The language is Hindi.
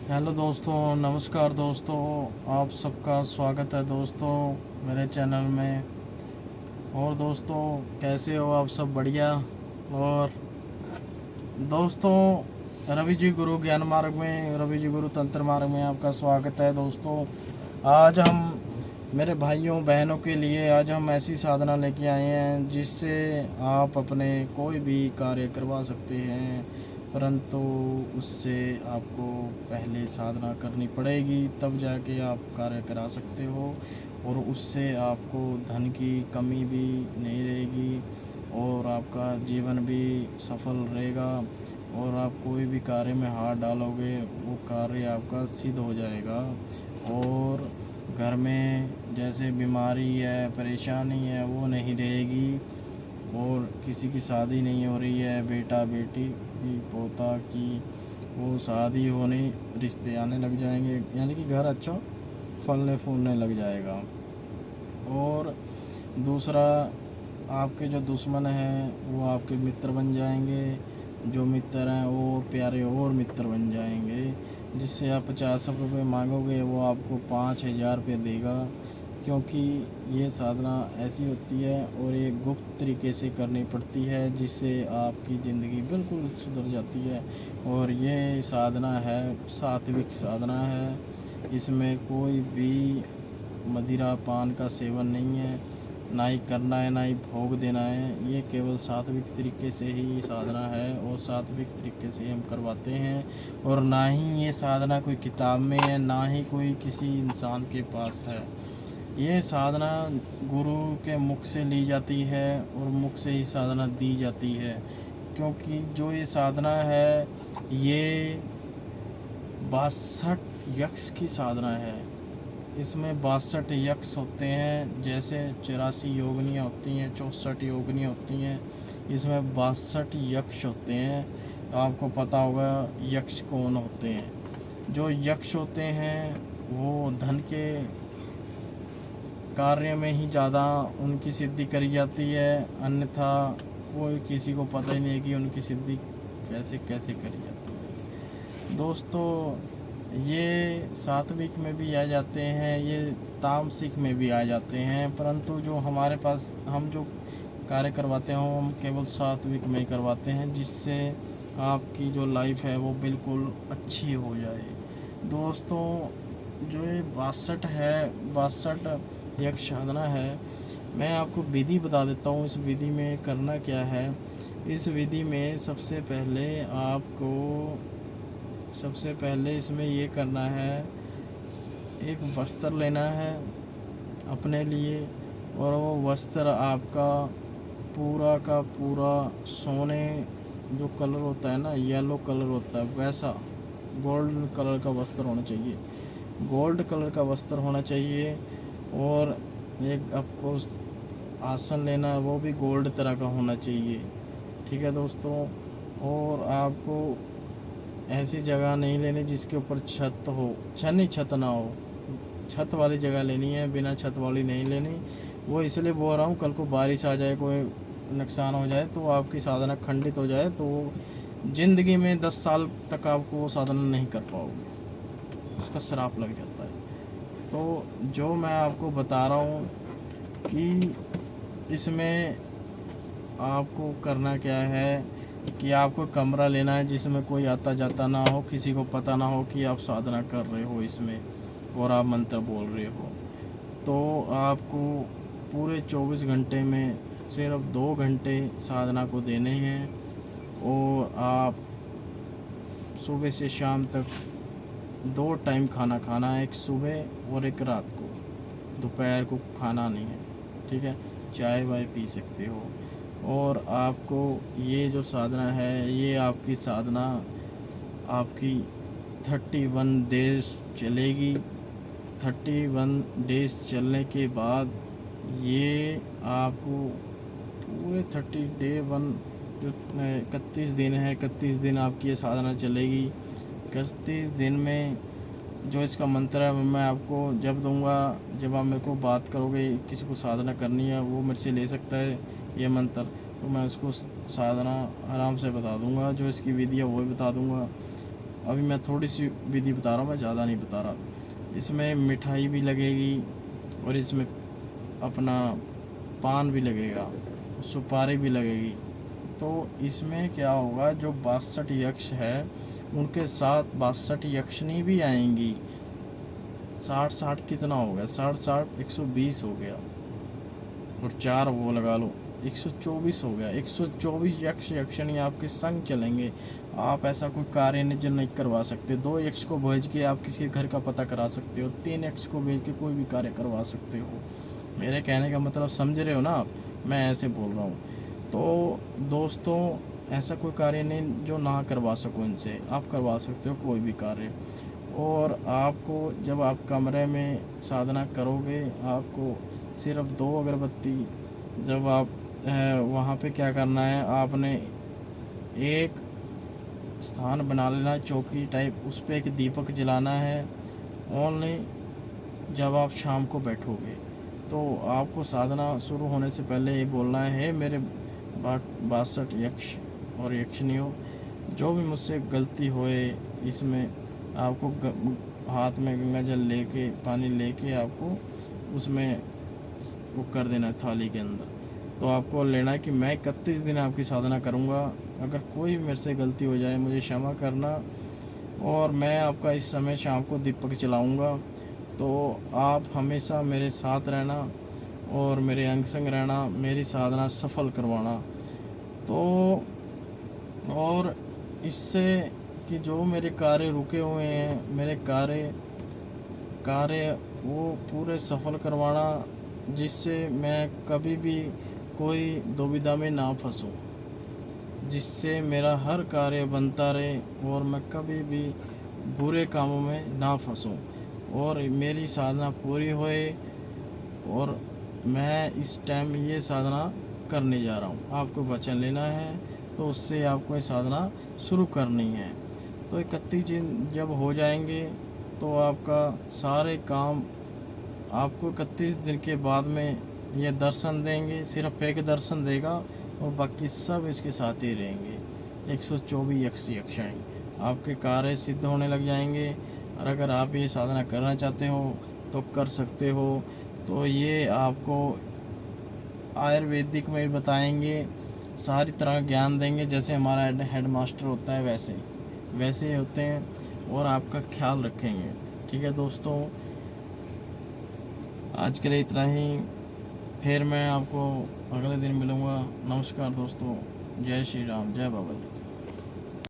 हेलो दोस्तों, नमस्कार दोस्तों। आप सबका स्वागत है दोस्तों मेरे चैनल में। और दोस्तों, कैसे हो आप सब? बढ़िया। और दोस्तों, रवि जी गुरु ज्ञान मार्ग में, रवि जी गुरु तंत्र मार्ग में आपका स्वागत है दोस्तों। आज हम मेरे भाइयों बहनों के लिए आज हम ऐसी साधना लेके आए हैं जिससे आप अपने कोई भी कार्य करवा सकते हैं, परंतु उससे आपको पहले साधना करनी पड़ेगी, तब जाके आप कार्य करा सकते हो। और उससे आपको धन की कमी भी नहीं रहेगी और आपका जीवन भी सफल रहेगा। और आप कोई भी कार्य में हाथ डालोगे वो कार्य आपका सिद्ध हो जाएगा। और घर में जैसे बीमारी है, परेशानी है, वो नहीं रहेगी। और किसी की शादी नहीं हो रही है, बेटा बेटी की, पोता की, वो शादी होने, रिश्ते आने लग जाएंगे, यानी कि घर अच्छा फलने फूलने लग जाएगा। और दूसरा, आपके जो दुश्मन हैं वो आपके मित्र बन जाएंगे, जो मित्र हैं वो प्यारे और मित्र बन जाएंगे। जिससे आप 50 रुपये मांगोगे वो आपको 5,000 रुपये देगा, क्योंकि ये साधना ऐसी होती है और ये गुप्त तरीके से करनी पड़ती है, जिससे आपकी ज़िंदगी बिल्कुल सुधर जाती है। और ये साधना है, सात्विक साधना है। इसमें कोई भी मदिरा पान का सेवन नहीं है, ना ही करना है, ना ही भोग देना है। ये केवल सात्विक तरीके से ही साधना है और सात्विक तरीके से हम करवाते हैं। और ना ही ये साधना कोई किताब में है, ना ही कोई किसी इंसान के पास है। ये साधना गुरु के मुख से ली जाती है और मुख से ही साधना दी जाती है, क्योंकि जो ये साधना है ये 62 यक्ष की साधना है। इसमें 62 यक्ष होते हैं, जैसे 84 योगिनियाँ होती हैं, 64 योगिनियाँ होती हैं, इसमें 62 यक्ष होते हैं। आपको पता होगा यक्ष कौन होते हैं। जो यक्ष होते हैं वो धन के कार्य में ही ज़्यादा उनकी सिद्धि करी जाती है, अन्यथा कोई किसी को पता ही नहीं है कि उनकी सिद्धि कैसे कैसे करी जाती है। दोस्तों, ये सात्विक में भी आ जाते हैं, ये तामसिक में भी आ जाते हैं, परंतु जो हमारे पास हम जो कार्य करवाते हैं हम केवल सात्विक में ही करवाते हैं, जिससे आपकी जो लाइफ है वो बिल्कुल अच्छी हो जाए। दोस्तों, जो ये 62 है, 62 यक्ष साधना है, मैं आपको विधि बता देता हूँ। इस विधि में करना क्या है। इस विधि में सबसे पहले इसमें ये करना है, एक वस्त्र लेना है अपने लिए, और वो वस्त्र आपका पूरा का पूरा सोने, जो कलर होता है ना, येलो कलर होता है, वैसा गोल्डन कलर का वस्त्र होना चाहिए। गोल्ड कलर का वस्त्र होना चाहिए। और एक आपको आसन लेना है, वो भी गोल्ड तरह का होना चाहिए। ठीक है दोस्तों। और आपको ऐसी जगह नहीं लेनी जिसके ऊपर छत हो, छत ना हो, छत वाली जगह लेनी है, बिना छत वाली नहीं लेनी। वो इसलिए बोल रहा हूँ, कल को बारिश आ जाए, कोई नुकसान हो जाए, तो आपकी साधना खंडित हो जाए, तो ज़िंदगी में 10 साल तक आपको वो साधना नहीं कर पाओगे, उसका श्राप लग जाता है। तो जो मैं आपको बता रहा हूँ कि इसमें आपको करना क्या है, कि आपको कमरा लेना है जिसमें कोई आता जाता ना हो, किसी को पता ना हो कि आप साधना कर रहे हो इसमें और आप मंत्र बोल रहे हो। तो आपको पूरे 24 घंटे में सिर्फ 2 घंटे साधना को देने हैं। और आप सुबह से शाम तक 2 टाइम खाना खाना है, एक सुबह और एक रात को। दोपहर को खाना नहीं है, ठीक है। चाय वाय पी सकते हो। और आपको ये जो साधना है, ये आपकी साधना आपकी 31 डेज चलेगी। 31 डेज चलने के बाद ये आपको पूरे 30 डे 1 जो 31 दिन है, 31 दिन आपकी ये साधना चलेगी। 31 दिन में जो इसका मंत्र है मैं आपको जब दूंगा, जब आप मेरे को बात करोगे, किसी को साधना करनी है वो मेरे से ले सकता है ये मंत्र, तो मैं उसको साधना आराम से बता दूंगा। जो इसकी विधि है वो भी बता दूंगा। अभी मैं थोड़ी सी विधि बता रहा हूँ, मैं ज़्यादा नहीं बता रहा। इसमें मिठाई भी लगेगी और इसमें अपना पान भी लगेगा, सुपारी भी लगेगी। तो इसमें क्या होगा, जो 62 यक्ष है उनके साथ 62 यक्षिणी भी आएंगी। 60 कितना हो गया, 60 120 हो गया, और 4 वो लगा लो, 124 हो गया। 124 यक्ष यक्षिणी आपके संग चलेंगे। आप ऐसा कोई कार्य नहीं करवा सकते। 2 यक्ष को भेज के आप किसी के घर का पता करा सकते हो, 3 यक्ष को भेज के कोई भी कार्य करवा सकते हो। मेरे कहने का मतलब समझ रहे हो ना आप, मैं ऐसे बोल रहा हूँ। तो दोस्तों, ऐसा कोई कार्य नहीं जो ना करवा सको इनसे, आप करवा सकते हो कोई भी कार्य। और आपको जब आप कमरे में साधना करोगे, आपको सिर्फ 2 अगरबत्ती, जब आप वहाँ पे क्या करना है, आपने एक स्थान बना लेना है चौकी टाइप, उस पर एक दीपक जलाना है। ओनली जब आप शाम को बैठोगे तो आपको साधना शुरू होने से पहले ये बोलना है, मेरे 62 यक्ष और यक्षिणियों, जो भी मुझसे गलती होए, इसमें आपको हाथ में गंगा जल लेके, पानी लेके आपको उसमें वो कर देना है थाली के अंदर। तो आपको लेना है कि मैं 31 दिन आपकी साधना करूँगा, अगर कोई मेरे से गलती हो जाए मुझे क्षमा करना, और मैं आपका इस समय शाम को दीपक जलाऊँगा। तो आप हमेशा मेरे साथ रहना और मेरे अंग संग रहना, मेरी साधना सफल करवाना। तो और इससे कि जो मेरे कार्य रुके हुए हैं, मेरे कार्य वो पूरे सफल करवाना, जिससे मैं कभी भी कोई दुविधा में ना फंसूं, जिससे मेरा हर कार्य बनता रहे और मैं कभी भी बुरे कामों में ना फंसूं, और मेरी साधना पूरी होए। और मैं इस टाइम ये साधना करने जा रहा हूँ, आपको वचन लेना है, तो उससे आपको ये साधना शुरू करनी है। तो 31 दिन जब हो जाएंगे तो आपका सारे काम आपको 31 दिन के बाद में ये दर्शन देंगे। सिर्फ एक दर्शन देगा और बाकी सब इसके साथ ही रहेंगे। 124 यक्ष यक्षिणी आपके कार्य सिद्ध होने लग जाएंगे। और अगर आप ये साधना करना चाहते हो तो कर सकते हो। तो ये आपको आयुर्वेदिक में बताएंगे, सारी तरह ज्ञान देंगे, जैसे हमारा हेड मास्टर होता है वैसे होते हैं, और आपका ख्याल रखेंगे। ठीक है दोस्तों, आज के लिए इतना ही। फिर मैं आपको अगले दिन मिलूँगा। नमस्कार दोस्तों, जय श्री राम, जय बाबा जी।